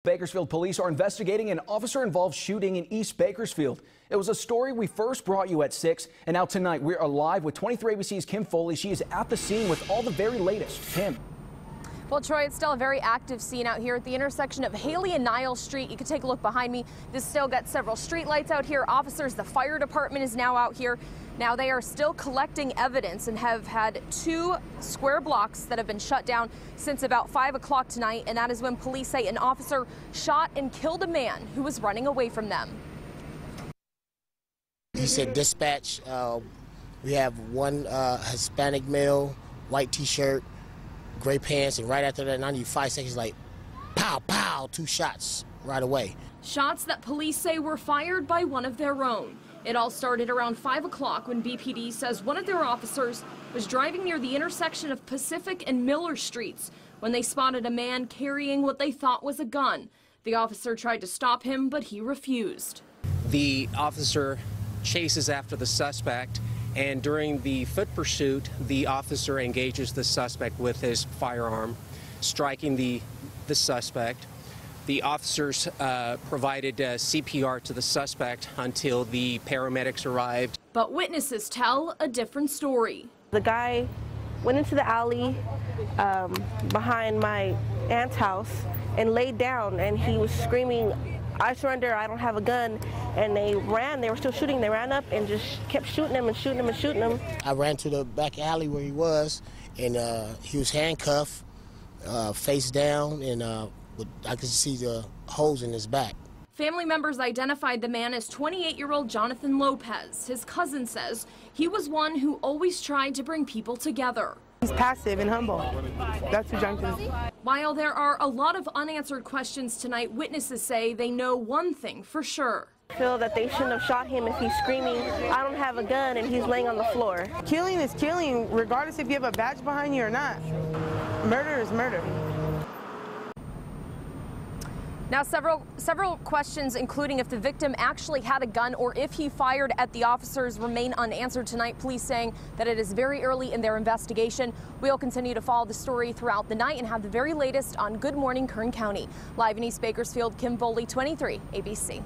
Bakersfield police are investigating an officer-involved shooting in East Bakersfield. It was a story we first brought you at 6, and now tonight we're live with 23 ABC's Kim Foley. She is at the scene with all the very latest. Kim. Well, Troy, it's still a very active scene out here at the intersection of Haley and Niles Street. You can take a look behind me. This still got several street lights out here. Officers, the fire department is now out here. Now they are still collecting evidence and have had 2 square blocks that have been shut down since about 5 o'clock tonight. And that is when police say an officer shot and killed a man who was running away from them. He said, dispatch, we have one Hispanic male, white T-shirt, gray pants, and right after that, 95 seconds, like, pow, pow, 2 shots right away. Shots that police say were fired by one of their own. It all started around 5 o'clock when BPD says one of their officers was driving near the intersection of Pacific and Miller Streets when they spotted a man carrying what they thought was a gun. The officer tried to stop him, but he refused. The officer chases after the suspect, and during the foot pursuit, the officer engages the suspect with his firearm, striking the suspect. The officers provided CPR to the suspect until the paramedics arrived. But witnesses tell a different story. The guy went into the alley behind my aunt's house and laid down, and he was screaming, "I surrender, I don't have a gun." And they ran, they were still shooting, they ran up and just kept shooting him and shooting him and shooting him. I ran to the back alley where he was, and he was handcuffed, face down, and I could see the holes in his back. Family members identified the man as 28-year-old Jonathan Lopez. His cousin says he was one who always tried to bring people together. He's passive and humble. That's who Jonathan is. While there are a lot of unanswered questions tonight, witnesses say they know one thing for sure. I feel that they shouldn't have shot him if he's screaming, "I don't have a gun," and he's laying on the floor. Killing is killing, regardless if you have a badge behind you or not. Murder is murder. Now, several questions, including if the victim actually had a gun or if he fired at the officers, remain unanswered tonight. Police saying that it is very early in their investigation. We'll continue to follow the story throughout the night and have the very latest on Good Morning Kern County. Live in East Bakersfield, Kim Foley, 23 ABC.